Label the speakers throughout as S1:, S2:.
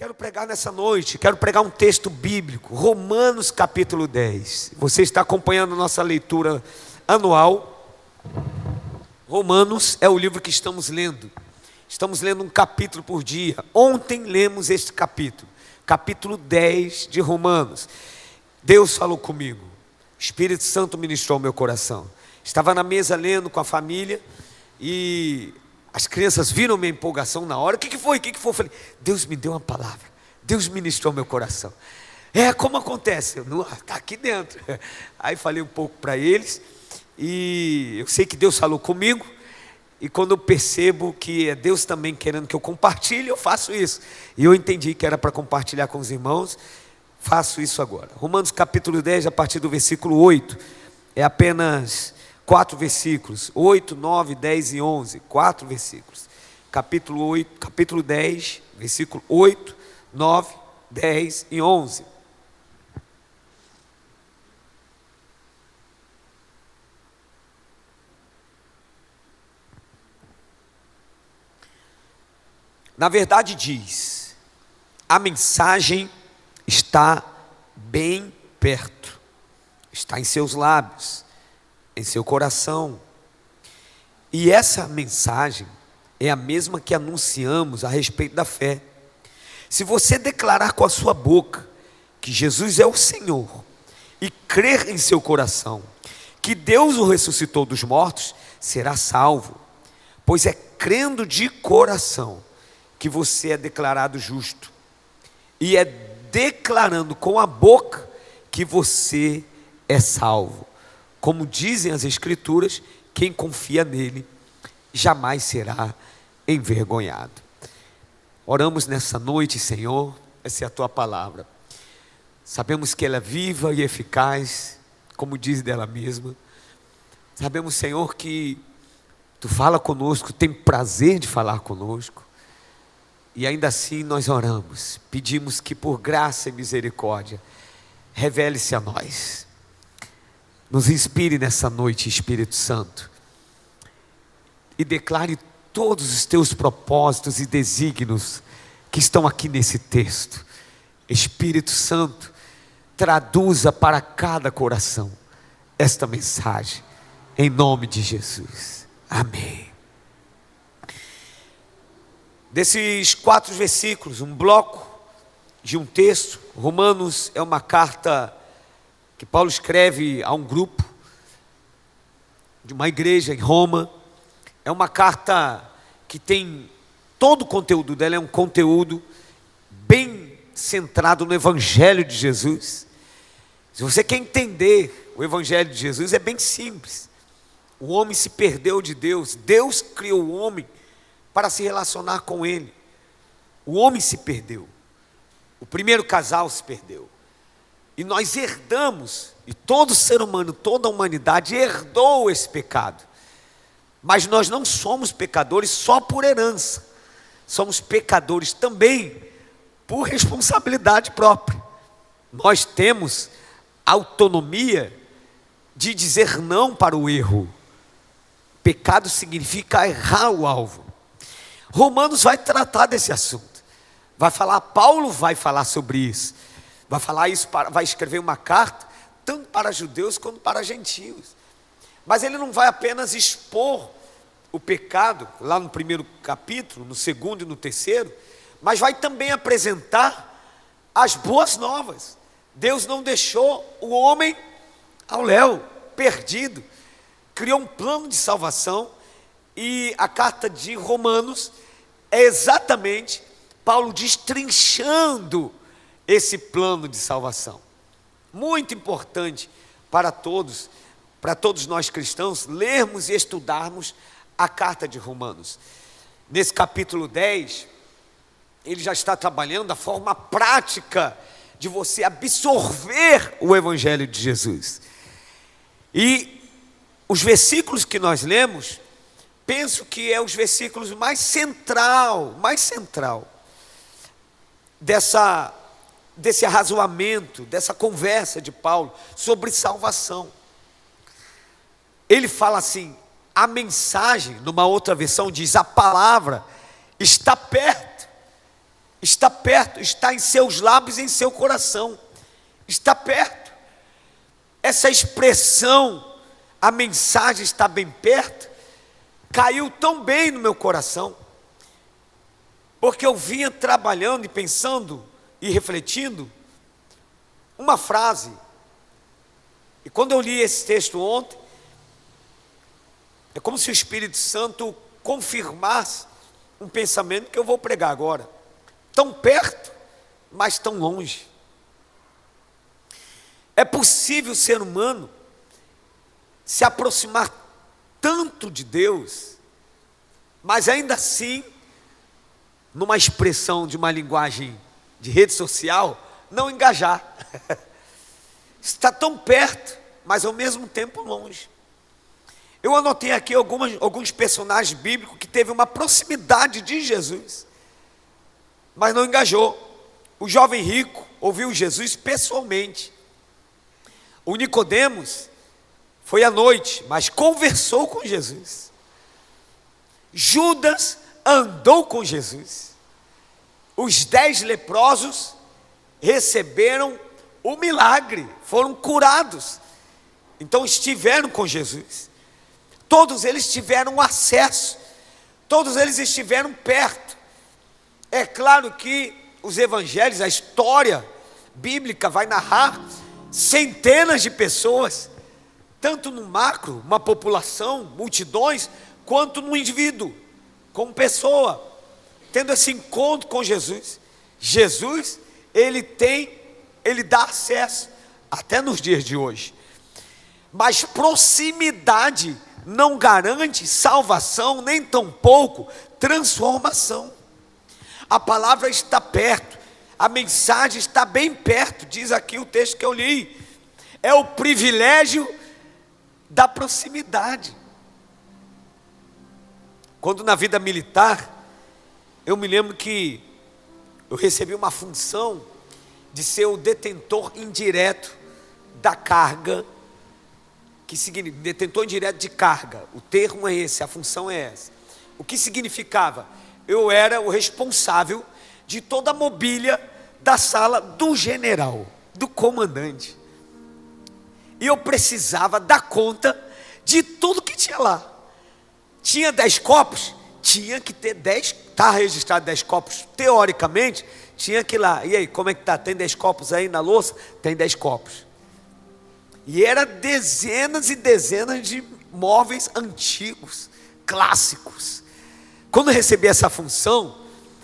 S1: Quero pregar nessa noite, quero pregar um texto bíblico, Romanos capítulo 10. Você está acompanhando a nossa leitura anual. Romanos é o livro que estamos lendo. Estamos lendo um capítulo por dia. Ontem lemos este capítulo, capítulo 10 de Romanos. Deus falou comigo, o Espírito Santo ministrou ao meu coração. Estava na mesa lendo com a família e as crianças viram minha empolgação na hora. O que foi? Eu falei, Deus me deu uma palavra, Deus ministrou ao meu coração. Como acontece? Está aqui dentro. Aí falei um pouco para eles e eu sei que Deus falou comigo. E quando eu percebo que é Deus também querendo que eu compartilhe, eu faço isso. E eu entendi que era para compartilhar com os irmãos, faço isso agora. Romanos capítulo 10, a partir do versículo 8, é apenas 4 versículos, 8, 9, 10 e 11, 4 versículos. Capítulo 10, versículo 8, 9, 10 e 11. Na verdade diz, a mensagem está bem perto, está em seus lábios, em seu coração. E essa mensagem é a mesma que anunciamos a respeito da fé. Se você declarar com a sua boca que Jesus é o Senhor e crer em seu coração que Deus o ressuscitou dos mortos, será salvo. Pois é crendo de coração que você é declarado justo, e é declarando com a boca que você é salvo. Como dizem as Escrituras, quem confia nele jamais será envergonhado. Oramos nessa noite, Senhor, essa é a tua palavra. Sabemos que ela é viva e eficaz, como diz dela mesma. Sabemos, Senhor, que tu fala conosco, tem prazer de falar conosco. E ainda assim nós oramos, pedimos que por graça e misericórdia, revele-se a nós. Nos inspire nessa noite, Espírito Santo, e declare todos os teus propósitos e desígnios que estão aqui nesse texto. Espírito Santo, traduza para cada coração esta mensagem, em nome de Jesus. Amém. Desses 4 versículos, um bloco de um texto, Romanos é uma carta que Paulo escreve a um grupo, de uma igreja em Roma. É uma carta que tem, todo o conteúdo dela é um conteúdo bem centrado no Evangelho de Jesus. Se você quer entender o Evangelho de Jesus, é bem simples. O homem se perdeu de Deus, Deus criou o homem para se relacionar com ele. O homem se perdeu, o primeiro casal se perdeu, e nós herdamos, e todo ser humano, toda a humanidade herdou esse pecado. Mas nós não somos pecadores só por herança, somos pecadores também por responsabilidade própria. Nós temos autonomia de dizer não para o erro. Pecado significa errar o alvo. Romanos vai tratar desse assunto, Paulo vai falar sobre isso, vai escrever uma carta, tanto para judeus quanto para gentios. Mas ele não vai apenas expor o pecado, lá no primeiro capítulo, no segundo e no terceiro, mas vai também apresentar as boas novas. Deus não deixou o homem ao léu, perdido, criou um plano de salvação, e a carta de Romanos é exatamente Paulo destrinchando esse plano de salvação. Muito importante para todos nós cristãos, lermos e estudarmos a carta de Romanos. Nesse capítulo 10, ele já está trabalhando a forma prática de você absorver o Evangelho de Jesus. E os versículos que nós lemos, penso que é os versículos mais central desse arrazoamento, dessa conversa de Paulo sobre salvação. Ele fala assim, a mensagem, numa outra versão diz, a palavra está perto. Está perto, está em seus lábios e em seu coração. Está perto. Essa expressão, a mensagem está bem perto, caiu tão bem no meu coração, porque eu vinha trabalhando e pensando e refletindo uma frase. E quando eu li esse texto ontem, é como se o Espírito Santo confirmasse um pensamento que eu vou pregar agora. Tão perto, mas tão longe. É possível o ser humano se aproximar tanto de Deus, mas ainda assim, numa expressão de uma linguagem de rede social, não engajar. Está tão perto, mas ao mesmo tempo longe. Eu anotei aqui alguns personagens bíblicos que teve uma proximidade de Jesus, mas não engajou. O jovem rico ouviu Jesus pessoalmente. O Nicodemos foi à noite, mas conversou com Jesus. Judas andou com Jesus. Os 10 leprosos receberam o milagre, foram curados. Então estiveram com Jesus. Todos eles tiveram acesso, todos eles estiveram perto. É claro que os evangelhos, a história bíblica vai narrar centenas de pessoas, tanto no macro, uma população, multidões, quanto no indivíduo, como pessoa, tendo esse encontro com Jesus. Jesus, ele dá acesso, até nos dias de hoje. Mas proximidade não garante salvação, nem tampouco transformação. A palavra está perto, a mensagem está bem perto, diz aqui o texto que eu li. É o privilégio da proximidade. Quando na vida militar, eu me lembro que eu recebi uma função de ser o detentor indireto da carga, que significa detentor indireto de carga. O termo é esse, a função é essa. O que significava? Eu era o responsável de toda a mobília da sala do general, do comandante. E eu precisava dar conta de tudo que tinha lá. Tinha 10 copos? Tinha que ter 10, está registrado 10 copos, teoricamente, tinha que ir lá. E aí, como é que está? Tem 10 copos aí na louça? Tem 10 copos. E era dezenas e dezenas de móveis antigos, clássicos. Quando eu recebi essa função,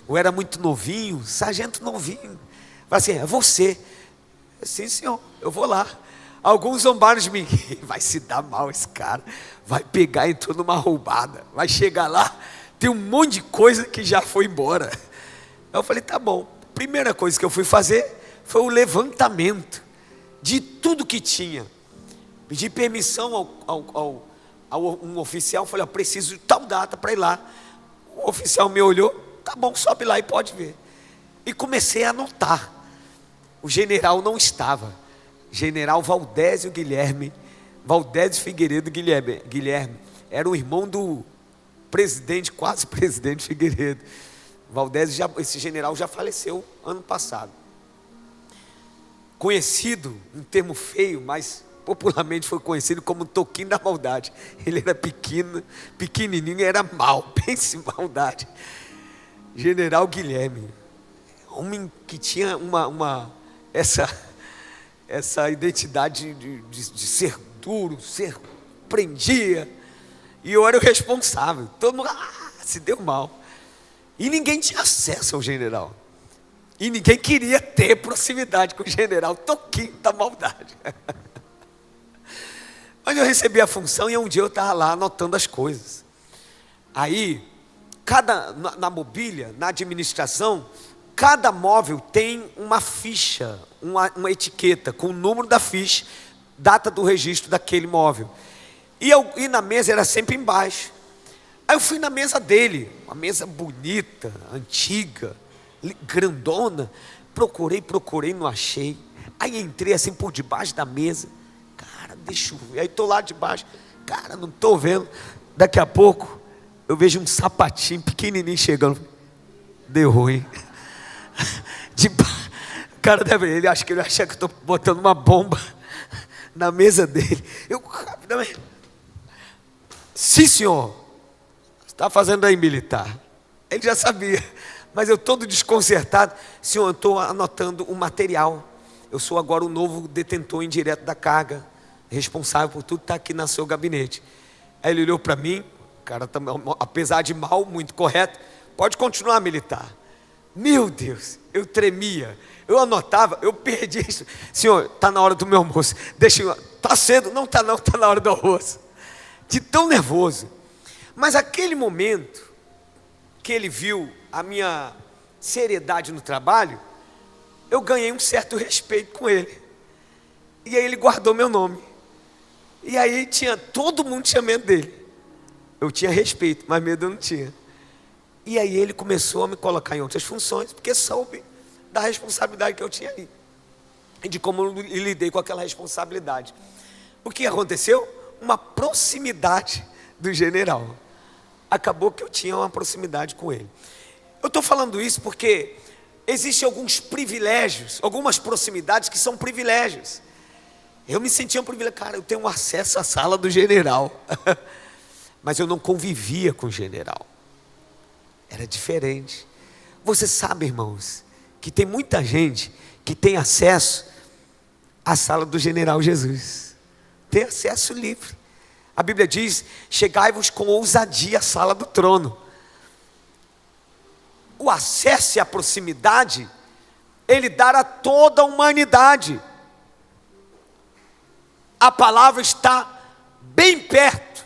S1: eu era muito novinho, sargento novinho. Falei assim, é você. Sim, senhor, eu vou lá. Alguns zombaram de mim. Vai se dar mal esse cara. Vai pegar e entrou numa roubada. Vai chegar lá, tem um monte de coisa que já foi embora. Eu falei, tá bom. Primeira coisa que eu fui fazer foi o levantamento de tudo que tinha. Pedi permissão a um oficial. Falei, eu preciso de tal data para ir lá. O oficial me olhou, tá bom, sobe lá e pode ver. E comecei a anotar. O general não estava. General Valdésio Guilherme, Valdésio Figueiredo Guilherme, era o irmão do presidente, quase presidente Figueiredo. Valdésio, esse general já faleceu ano passado. Conhecido, um termo feio, mas popularmente foi conhecido como Toquinho da Maldade. Ele era pequenininho e era mau, pense em maldade. General Guilherme, homem que tinha essa identidade de ser duro, prendia, e eu era o responsável. Todo mundo se deu mal, e ninguém tinha acesso ao general, e ninguém queria ter proximidade com o general Toquinho da Maldade. Mas eu recebi a função e um dia eu estava lá anotando as coisas. Aí, na mobília, na administração, cada móvel tem uma ficha, uma etiqueta com o número da ficha, data do registro daquele móvel. E na mesa era sempre embaixo. Aí eu fui na mesa dele, uma mesa bonita, antiga, grandona. Procurei, não achei. Aí entrei assim por debaixo da mesa. Cara, deixa eu ver. Aí estou lá debaixo. Cara, não estou vendo. Daqui a pouco eu vejo um sapatinho pequenininho chegando. Deu ruim. O cara ele acha que eu estou botando uma bomba na mesa dele. Eu rapidamente. Sim, senhor. Você está fazendo aí militar. Ele já sabia. Mas eu todo desconcertado. Senhor, eu estou anotando o material. Eu sou agora o novo detentor indireto da carga, responsável por tudo que está aqui no seu gabinete. Aí ele olhou para mim, o cara, apesar de mal, muito correto, pode continuar, militar. Meu Deus, eu tremia, eu anotava, eu perdi isso. Senhor, está na hora do meu almoço, deixa eu... Está cedo? Não está não, está na hora do almoço. De tão nervoso. Mas aquele momento que ele viu a minha seriedade no trabalho, eu ganhei um certo respeito com ele. E aí ele guardou meu nome. E aí todo mundo tinha medo dele. Eu tinha respeito, mas medo eu não tinha. E aí ele começou a me colocar em outras funções, porque soube da responsabilidade que eu tinha ali. E de como eu lidei com aquela responsabilidade. O que aconteceu? Uma proximidade do general. Acabou que eu tinha uma proximidade com ele. Eu estou falando isso porque existem alguns privilégios, algumas proximidades que são privilégios. Eu me sentia um privilégio. Cara, eu tenho acesso à sala do general. Mas eu não convivia com o general. Era diferente. Você sabe, irmãos, que tem muita gente que tem acesso à sala do general Jesus. Tem acesso livre. A Bíblia diz: chegai-vos com ousadia à sala do trono. O acesso e a proximidade, ele dá a toda a humanidade. A palavra está bem perto.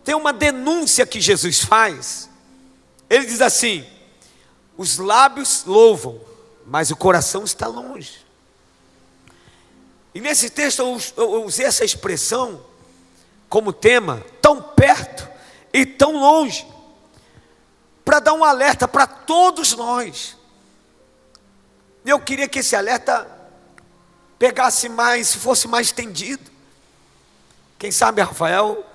S1: Tem uma denúncia que Jesus faz. Ele diz assim: os lábios louvam, mas o coração está longe. E nesse texto eu usei essa expressão como tema, tão perto e tão longe, para dar um alerta para todos nós. E eu queria que esse alerta pegasse mais, fosse mais estendido. Quem sabe, Rafael,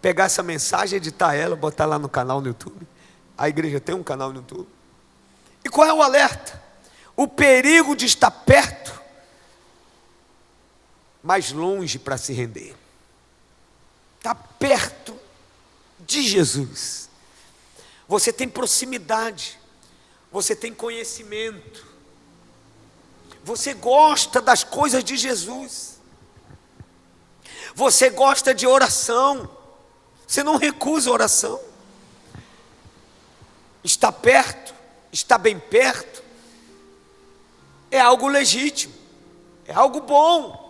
S1: pegar essa mensagem, editar ela, botar lá no canal no YouTube. A igreja tem um canal no YouTube. E qual é o alerta? O perigo de estar perto, mas longe para se render. Está perto de Jesus. Você tem proximidade, você tem conhecimento, você gosta das coisas de Jesus, você gosta de oração, você não recusa a oração. Está perto, está bem perto, é algo legítimo, é algo bom.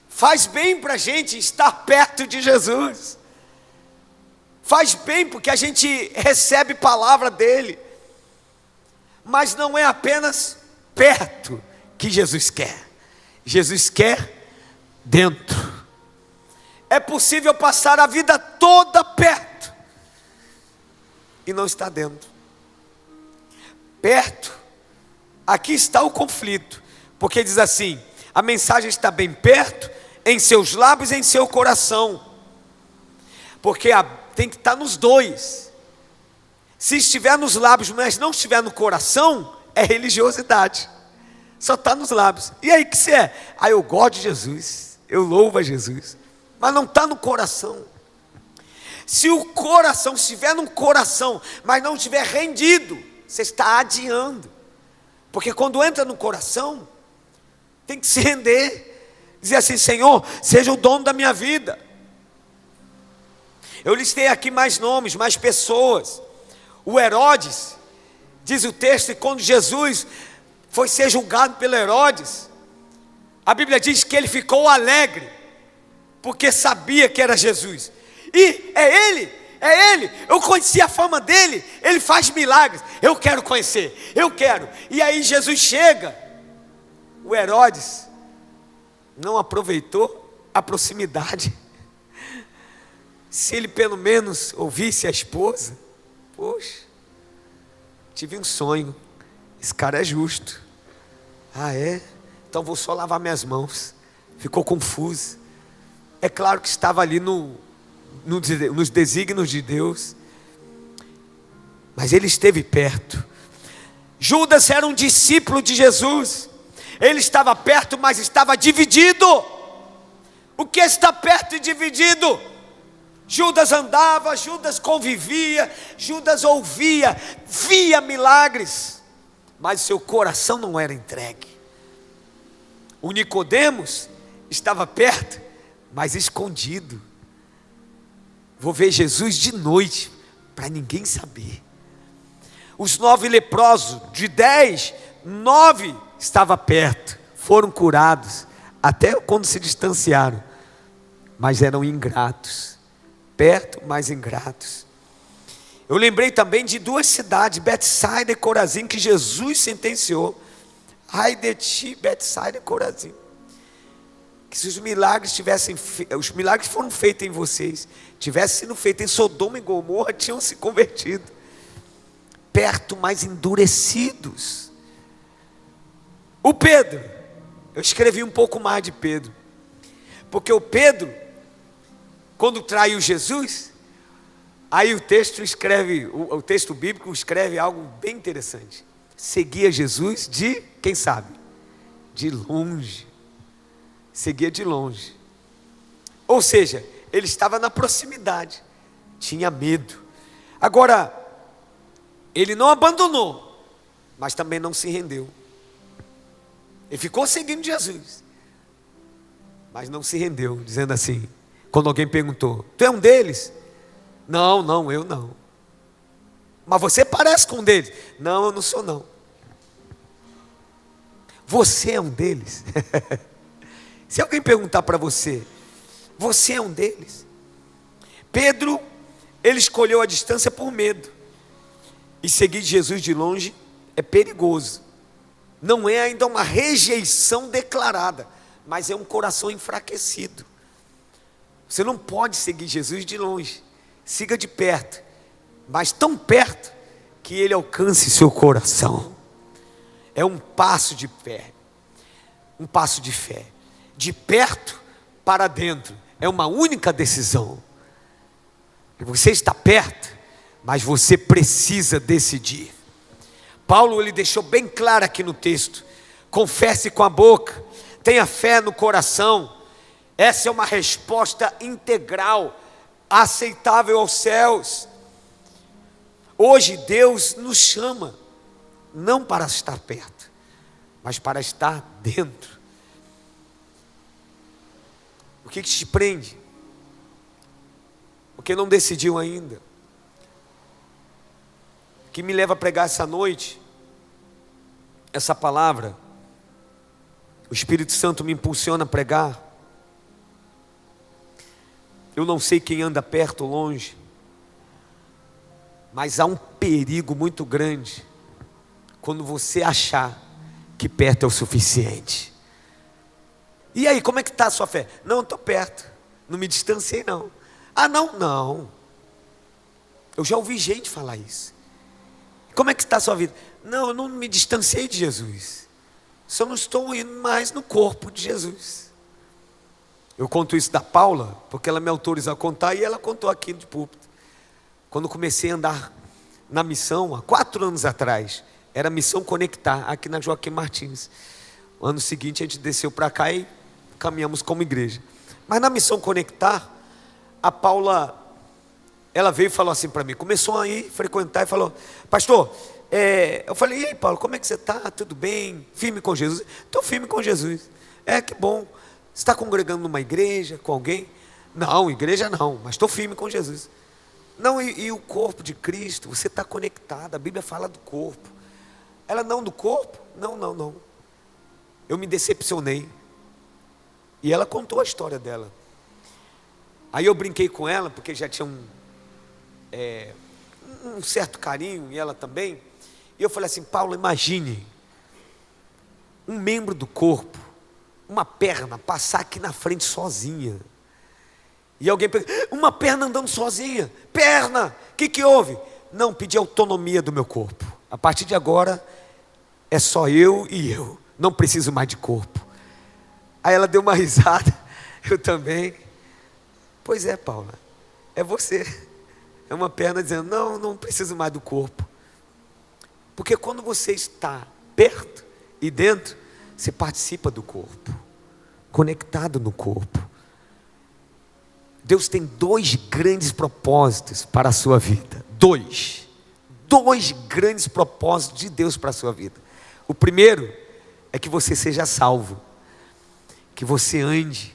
S1: Faz bem para a gente estar perto de Jesus. Faz bem porque a gente recebe palavra dele. Mas não é apenas perto que Jesus quer. Jesus quer dentro. É possível passar a vida toda perto e não estar dentro. Perto, aqui está o conflito. Porque diz assim: a mensagem está bem perto, em seus lábios e em seu coração. Porque tem que estar nos dois. Se estiver nos lábios, mas não estiver no coração, é religiosidade. Só está nos lábios. E aí, o que você é? Eu gosto de Jesus, eu louvo a Jesus, mas não está no coração. Se o coração estiver no coração, mas não estiver rendido, você está adiando. Porque quando entra no coração, tem que se render. Dizer assim: Senhor, seja o dono da minha vida. Eu listei aqui mais nomes, mais pessoas. O Herodes, diz o texto, e quando Jesus foi ser julgado pelo Herodes, a Bíblia diz que ele ficou alegre, porque sabia que era Jesus. E é ele, eu conheci a fama dele, ele faz milagres, eu quero conhecer, eu quero. E aí Jesus chega, o Herodes não aproveitou a proximidade. Se ele pelo menos ouvisse a esposa: poxa, tive um sonho, esse cara é justo. Ah, é? Então vou só lavar minhas mãos. Ficou confuso. É claro que estava ali nos desígnios de Deus. mas ele esteve perto. Judas era um discípulo de Jesus, ele estava perto, mas estava dividido. O que está perto e dividido? Judas andava, Judas convivia, Judas ouvia, via milagres, mas seu coração não era entregue. O Nicodemos estava perto, mas escondido. Vou ver Jesus de noite, para ninguém saber. Os 9 leprosos, de 10, 9 estavam perto, foram curados, até quando se distanciaram, mas eram ingratos, perto, mas ingratos. Eu lembrei também de 2 cidades, Betsaida e Corazim, que Jesus sentenciou. Ai de ti, Betsaida e Corazim, que se os milagres os milagres foram feitos em vocês, tivessem sido feitos em Sodoma e Gomorra, tinham se convertido. Perto, mas endurecidos. O Pedro, eu escrevi um pouco mais de Pedro, porque o Pedro, quando traiu Jesus, aí o texto bíblico escreve algo bem interessante. Seguia Jesus de, quem sabe? De longe. Seguia de longe. Ou seja, ele estava na proximidade, tinha medo. Agora, ele não abandonou, mas também não se rendeu. Ele ficou seguindo Jesus, mas não se rendeu, dizendo assim, quando alguém perguntou: tu é um deles? Não, eu não. Mas você parece com um deles. Não, eu não sou não. Você é um deles? Se alguém perguntar para você, você é um deles? Pedro, ele escolheu a distância por medo. E seguir Jesus de longe é perigoso. Não é ainda uma rejeição declarada, mas é um coração enfraquecido. Você não pode seguir Jesus de longe. Siga de perto, mas tão perto que ele alcance seu coração. É um passo de fé. Um passo de fé. De perto para dentro. É uma única decisão. Você está perto, mas você precisa decidir. Paulo, ele deixou bem claro aqui no texto: confesse com a boca, tenha fé no coração. Essa é uma resposta integral, aceitável aos céus. Hoje Deus nos chama, não para estar perto, mas para estar dentro. O que te prende? Porque não decidiu ainda. O que me leva a pregar essa noite, essa palavra, o Espírito Santo me impulsiona a pregar. Eu não sei quem anda perto ou longe, mas há um perigo muito grande quando você achar que perto é o suficiente. E aí, como é que está a sua fé? Não, eu estou perto, não me distanciei não. Ah, não. Eu já ouvi gente falar isso. Como é que está a sua vida? Não, eu não me distanciei de Jesus. Só não estou indo mais no corpo de Jesus. Eu conto isso da Paula, porque ela me autorizou a contar, e ela contou aqui de púlpito. Quando comecei a andar na missão, há 4 anos atrás, era a Missão Conectar, aqui na Joaquim Martins. No ano seguinte a gente desceu para cá e caminhamos como igreja. Mas na Missão Conectar, a Paula, ela veio e falou assim para mim, começou a ir frequentar e falou: pastor, eu falei: e aí, Paulo, como é que você está? Tudo bem? Firme com Jesus? Estou firme com Jesus. Que bom. Você está congregando numa igreja, com alguém? Não, igreja não, mas estou firme com Jesus. Não, e o corpo de Cristo? Você está conectado, a Bíblia fala do corpo. Ela: não, do corpo? Não. Eu me decepcionei. E ela contou a história dela. Aí eu brinquei com ela, porque já tinha um certo carinho, e ela também. E eu falei assim: Paulo, imagine um membro do corpo, uma perna, passar aqui na frente sozinha. E alguém pergunta: uma perna andando sozinha? Perna, o que houve? Não, pedi autonomia do meu corpo. A partir de agora, é só eu e eu. Não preciso mais de corpo. Aí ela deu uma risada, eu também. Pois é, Paula, é você. É uma perna dizendo: não preciso mais do corpo. Porque quando você está perto e dentro, você participa do corpo, conectado no corpo. Deus tem 2 grandes propósitos para a sua vida. 2 grandes propósitos de Deus para a sua vida. O primeiro é que você seja salvo, que você ande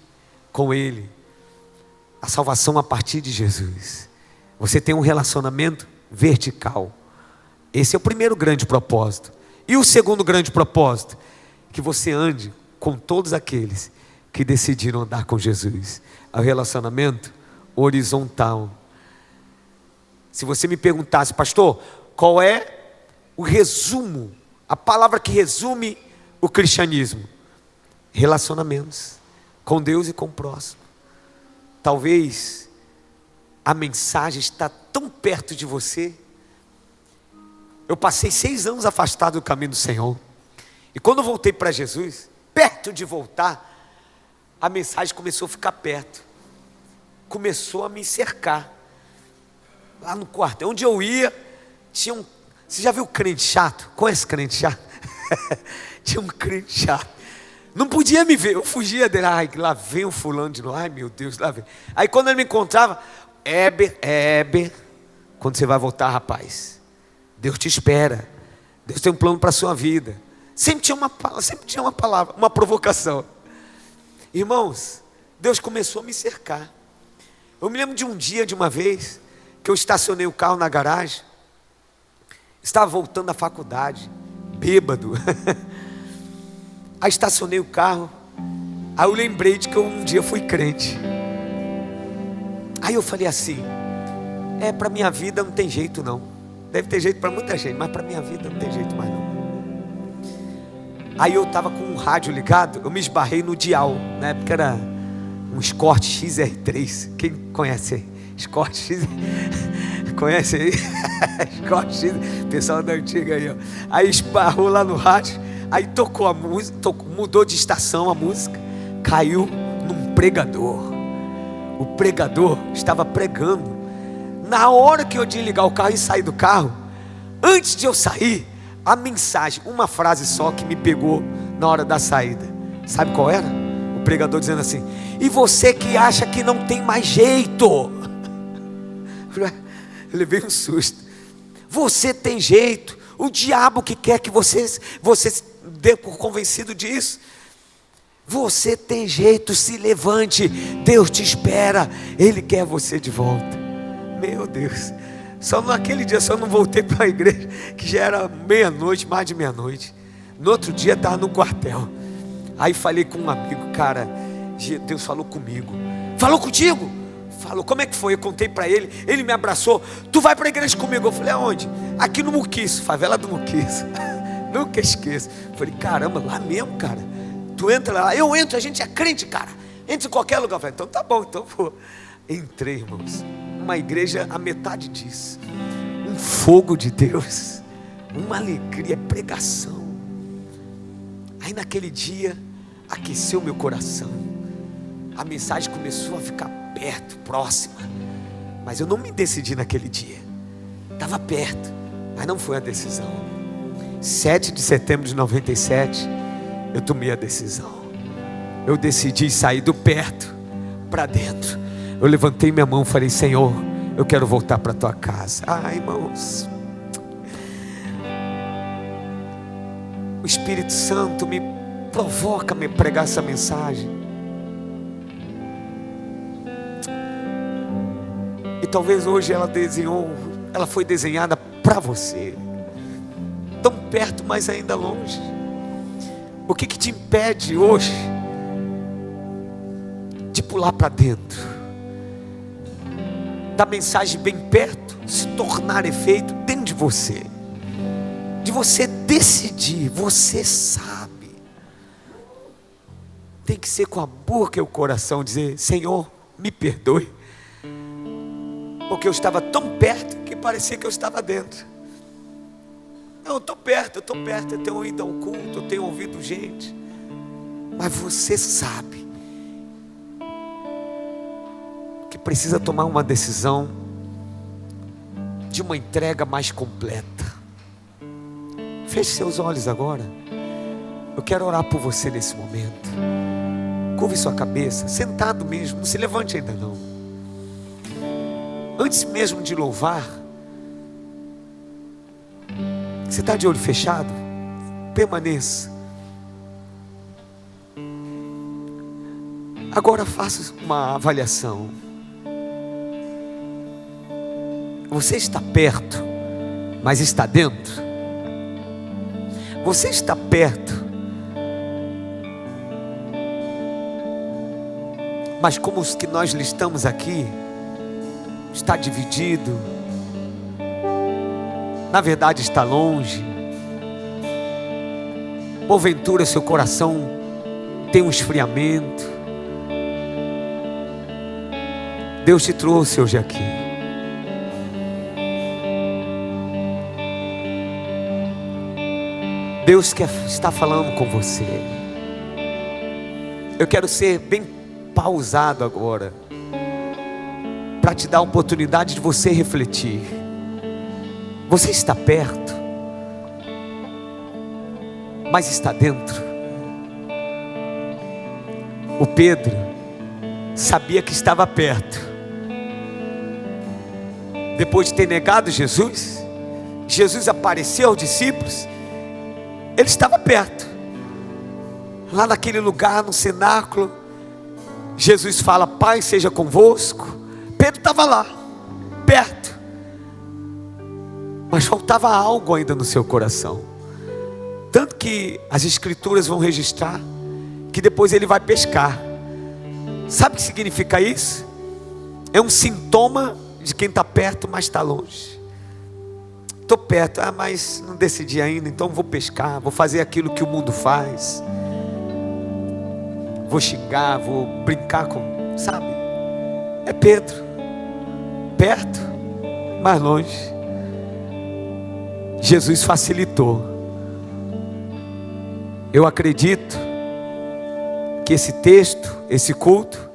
S1: com Ele. A salvação a partir de Jesus. Você tem um relacionamento vertical. Esse é o primeiro grande propósito. E o segundo grande propósito, que você ande com todos aqueles que decidiram andar com Jesus. É o relacionamento horizontal. Se você me perguntasse, pastor, qual é o resumo, a palavra que resume o cristianismo? Relacionamentos com Deus e com o próximo. Talvez a mensagem está tão perto de você. Eu passei 6 anos afastado do caminho do Senhor. E quando eu voltei para Jesus, perto de voltar, a mensagem começou a ficar perto. Começou a me cercar. Lá no quarto, onde eu ia, tinha um... Você já viu crente chato? Conhece crente chato? Tinha um crente chato. Não podia me ver, eu fugia dele. Ai, lá vem o fulano de novo. Ai, meu Deus, lá vem. Aí quando ele me encontrava, Heber, quando você vai voltar, rapaz? Deus te espera. Deus tem um plano para a sua vida. Sempre tinha uma palavra, uma provocação. Irmãos, Deus começou a me cercar. Eu me lembro de um dia, de uma vez, que eu estacionei o carro na garagem. Estava voltando da faculdade, bêbado. Aí estacionei o carro. Aí eu lembrei de que eu um dia fui crente. Aí eu falei assim: para minha vida não tem jeito não. Deve ter jeito para muita gente, mas para minha vida não tem jeito mais não. Aí eu estava com o rádio ligado, eu me esbarrei no dial. Na época era um Escort XR3. Quem conhece aí? Escort XR... Conhece aí? Escort XR... Pessoal da antiga aí, ó. Aí esbarrou lá no rádio. Aí tocou a música, mudou de estação a música, caiu num pregador. O pregador estava pregando. Na hora que eu ia ligar o carro e sair do carro, antes de eu sair, a mensagem, uma frase só que me pegou na hora da saída. Sabe qual era? O pregador dizendo assim: e você que acha que não tem mais jeito? Eu levei um susto. Você tem jeito. O diabo que quer que você dê por convencido disso. Você tem jeito, se levante. Deus te espera. Ele quer você de volta. Meu Deus. Só naquele dia, só não voltei para a igreja, que já era meia-noite, mais de meia-noite. No outro dia estava no quartel. Aí falei com um amigo: cara, Deus falou comigo. Falou contigo? Falou. Como é que foi? Eu contei para ele. Ele me abraçou. Tu vai para a igreja comigo? Eu falei: aonde? Aqui no Muquiço, favela do Muquiço. Nunca esqueço. Falei: caramba, lá mesmo, cara. Tu entra lá. Eu entro, a gente é crente, cara. Entra em qualquer lugar. Eu falei: então tá bom, então vou. Entrei, irmãos. Uma igreja a metade disso. Um fogo de Deus. Uma alegria, pregação. Aí naquele dia aqueceu meu coração. A mensagem começou a ficar perto, próxima. Mas eu não me decidi naquele dia. Estava perto, mas não foi a decisão. 7 de setembro de 97, eu tomei a decisão. Eu decidi sair do perto para dentro. Eu levantei minha mão e falei: Senhor, eu quero voltar para a tua casa. Irmãos, o Espírito Santo me provoca a me pregar essa mensagem. E talvez hoje ela foi desenhada para você. Tão perto, mas ainda longe. O que te impede hoje de pular para dentro? Da mensagem bem perto se tornar efeito dentro de você. De você decidir, você sabe. Tem que ser com a boca e o coração, dizer: Senhor, me perdoe. Porque eu estava tão perto que parecia que eu estava dentro. Não, eu estou perto, eu tenho ido ao culto, eu tenho ouvido gente. Mas você sabe que precisa tomar uma decisão de uma entrega mais completa. Feche seus olhos agora. Eu quero orar por você nesse momento. Curve sua cabeça, sentado mesmo, não se levante ainda não. Antes mesmo de louvar, você está de olho fechado? Permaneça. Agora faça uma avaliação. Você está perto, mas está dentro? Você está perto, mas como os que nós listamos aqui, está dividido, na verdade está longe. Porventura seu coração tem um esfriamento. Deus te trouxe hoje aqui. Deus está falando com você. Eu quero ser bem pausado agora, para te dar a oportunidade de você refletir. Você está perto, mas está dentro. O Pedro sabia que estava perto. Depois de ter negado Jesus, Jesus apareceu aos discípulos. Ele estava perto, lá naquele lugar, no cenáculo. Jesus fala: Pai seja convosco. Pedro estava lá, perto, mas faltava algo ainda no seu coração. Tanto que as escrituras vão registrar que depois ele vai pescar. Sabe o que significa isso? É um sintoma de quem está perto, mas está longe. Estou perto, mas não decidi ainda, então vou pescar, vou fazer aquilo que o mundo faz. Vou xingar, vou brincar com, sabe? É Pedro, perto, mas longe. Jesus facilitou. Eu acredito que esse texto, esse culto,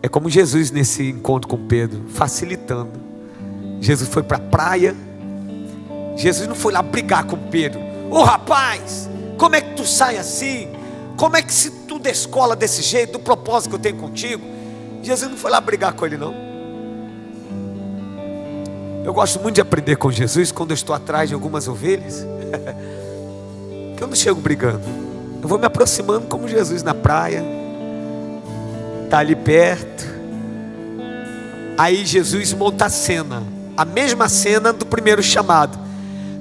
S1: é como Jesus nesse encontro com Pedro, facilitando. Jesus foi para a praia. Jesus não foi lá brigar com Pedro. Ô rapaz, como é que tu sai assim? Como é que se tu descola desse jeito, do propósito que eu tenho contigo? Jesus não foi lá brigar com ele não. Eu gosto muito de aprender com Jesus quando eu estou atrás de algumas ovelhas. Que eu não chego brigando. Eu vou me aproximando como Jesus na praia. Está ali perto. Aí Jesus monta a cena. A mesma cena do primeiro chamado.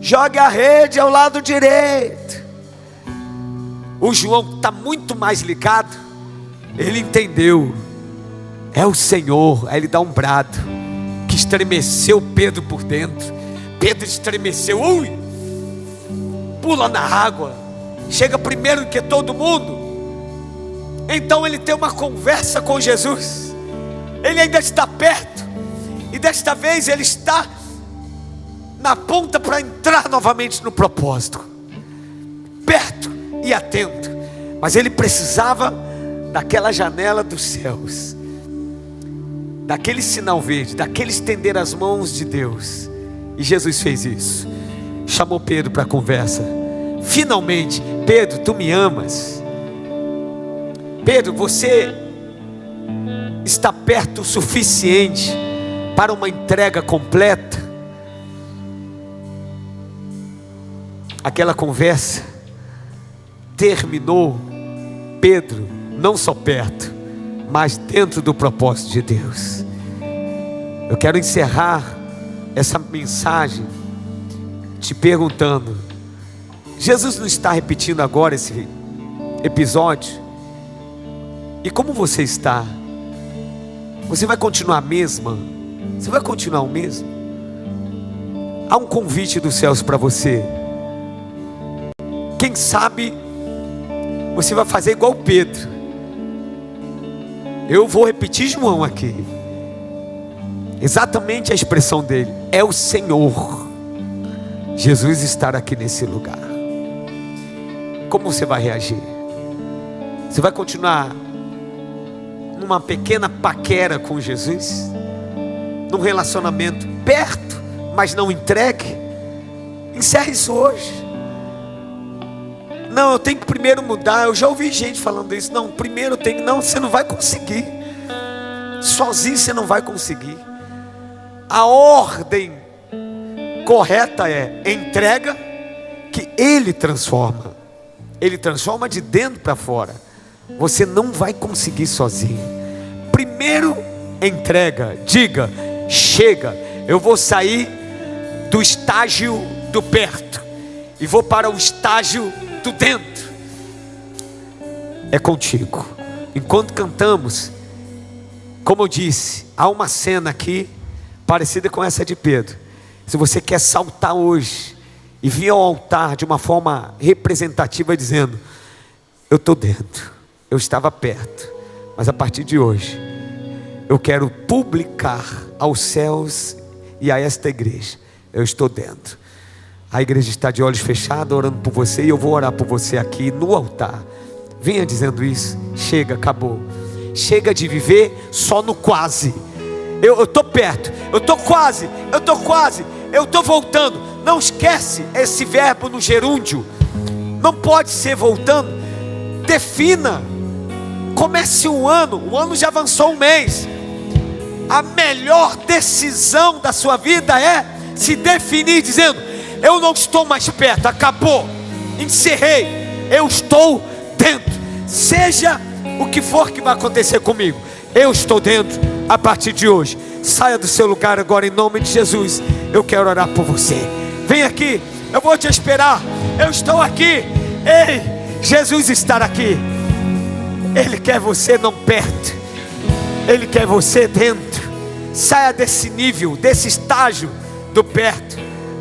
S1: Jogue a rede ao lado direito. O João está muito mais ligado. Ele entendeu. É o Senhor. Aí ele dá um brado que estremeceu Pedro por dentro. Pedro estremeceu. Ui! Pula na água. Chega primeiro do que todo mundo. Então ele tem uma conversa com Jesus. Ele ainda está perto. E desta vez ele está na ponta para entrar novamente no propósito. Perto e atento. Mas ele precisava daquela janela dos céus, daquele sinal verde, daquele estender as mãos de Deus. E Jesus fez isso. Chamou Pedro para a conversa. Finalmente: Pedro, tu me amas? Pedro, você está perto o suficiente para uma entrega completa? Aquela conversa terminou Pedro não só perto, mas dentro do propósito de Deus. Eu quero encerrar essa mensagem te perguntando: Jesus não está repetindo agora esse episódio? E como você está? Você vai continuar a mesma? Você vai continuar o mesmo? Há um convite dos céus para você. Quem sabe você vai fazer igual Pedro. Eu vou repetir João aqui. Exatamente a expressão dele. É o Senhor. Jesus estar aqui nesse lugar. Como você vai reagir? Você vai continuar numa pequena paquera com Jesus? Num relacionamento perto, mas não entregue? Encerre isso hoje. Não, eu tenho que primeiro mudar. Eu já ouvi gente falando isso. Não, primeiro tem que... Não, você não vai conseguir. Sozinho você não vai conseguir. A ordem correta é entrega, que Ele transforma. Ele transforma de dentro para fora. Você não vai conseguir sozinho. Primeiro entrega. Diga: chega, eu vou sair do estágio do perto e vou para o estágio do dentro. É contigo. Enquanto cantamos, como eu disse, há uma cena aqui parecida com essa de Pedro. Se você quer saltar hoje e vir ao altar de uma forma representativa, dizendo: eu estou dentro, eu estava perto, mas a partir de hoje eu quero publicar aos céus e a esta igreja: eu estou dentro. A igreja está de olhos fechados, orando por você, e eu vou orar por você aqui no altar. Venha dizendo isso. Chega, acabou. Chega de viver só no quase. Eu estou perto, eu estou quase, eu estou voltando. Não esquece esse verbo no gerúndio. Não pode ser voltando. Defina. Comece o ano já avançou um mês. A melhor decisão da sua vida é se definir dizendo: eu não estou mais perto, acabou, encerrei, eu estou dentro. Seja o que for que vai acontecer comigo, eu estou dentro a partir de hoje. Saia do seu lugar agora em nome de Jesus. Eu quero orar por você. Vem aqui, eu vou te esperar. Eu estou aqui. Ei, Jesus está aqui. Ele quer você não perto, Ele quer você dentro. Saia desse nível, desse estágio do perto.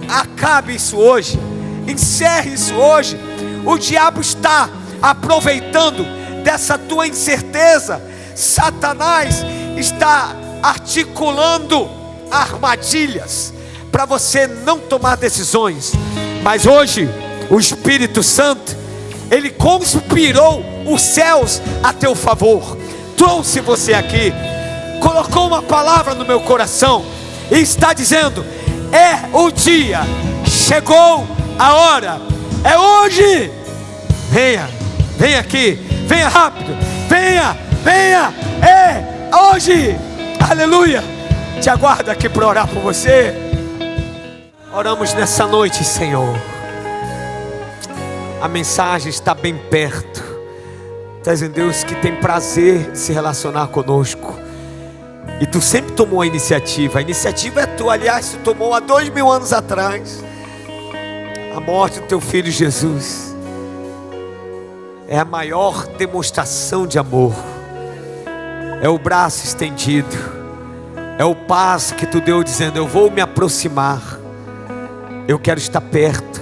S1: Acabe isso hoje. Encerre isso hoje. O diabo está aproveitando dessa tua incerteza. Satanás está articulando armadilhas para você não tomar decisões. Mas hoje o Espírito Santo, ele conspirou os céus a teu favor. Trouxe você aqui, colocou uma palavra no meu coração e está dizendo: é o dia, chegou a hora, é hoje. Venha aqui, venha rápido, venha, é hoje, aleluia. Te aguardo aqui para orar por você. Oramos nessa noite, Senhor. A mensagem está bem perto. Tu és um Deus que tem prazer de se relacionar conosco, e Tu sempre tomou a iniciativa. A iniciativa é Tua. Aliás, Tu tomou há 2000 anos atrás. A morte do Teu Filho Jesus é a maior demonstração de amor. É o braço estendido, é o passo que Tu deu dizendo: eu vou me aproximar, eu quero estar perto,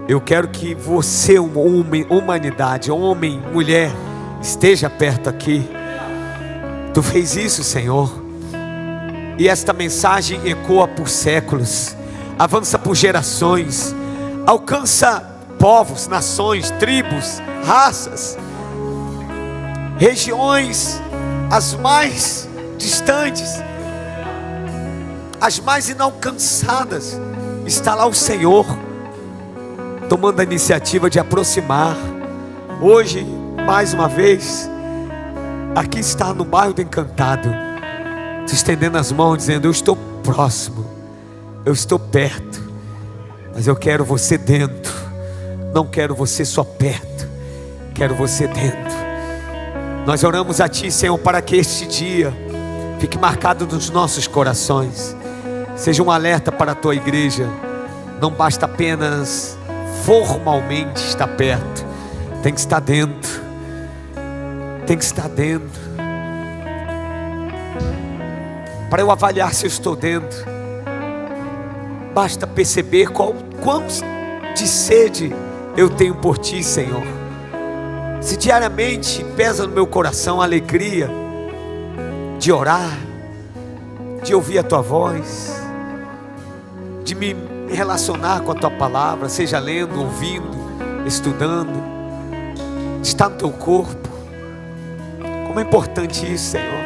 S1: eu quero que você, humanidade, homem, mulher, esteja perto aqui. Tu fez isso, Senhor, e esta mensagem ecoa por séculos, avança por gerações, alcança povos, nações, tribos, raças, regiões, as mais distantes, as mais inalcançadas. Está lá o Senhor tomando a iniciativa de aproximar. Hoje, mais uma vez, aqui está no bairro do Encantado, se estendendo as mãos, dizendo: eu estou próximo, eu estou perto, mas eu quero você dentro. Não quero você só perto, quero você dentro. Nós oramos a Ti, Senhor, para que este dia fique marcado nos nossos corações, seja um alerta para a Tua igreja. Não basta apenas formalmente estar perto, tem que estar dentro. Tem que estar dentro. Para eu avaliar se eu estou dentro, basta perceber quanto de sede eu tenho por Ti, Senhor. Se diariamente pesa no meu coração a alegria de orar, de ouvir a Tua voz, de me relacionar com a Tua palavra, seja lendo, ouvindo, estudando, de estar no Teu corpo. Como é importante isso, Senhor.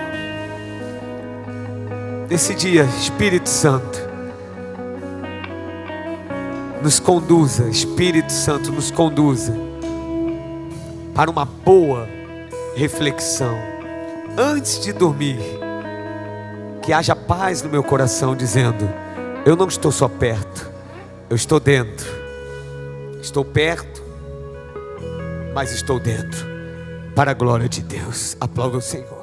S1: Nesse dia, Espírito Santo, nos conduza. Espírito Santo, nos conduza para uma boa reflexão. Antes de dormir, que haja paz no meu coração, dizendo: eu não estou só perto, eu estou dentro. Estou perto, mas estou dentro, para a glória de Deus. Aplauda o Senhor.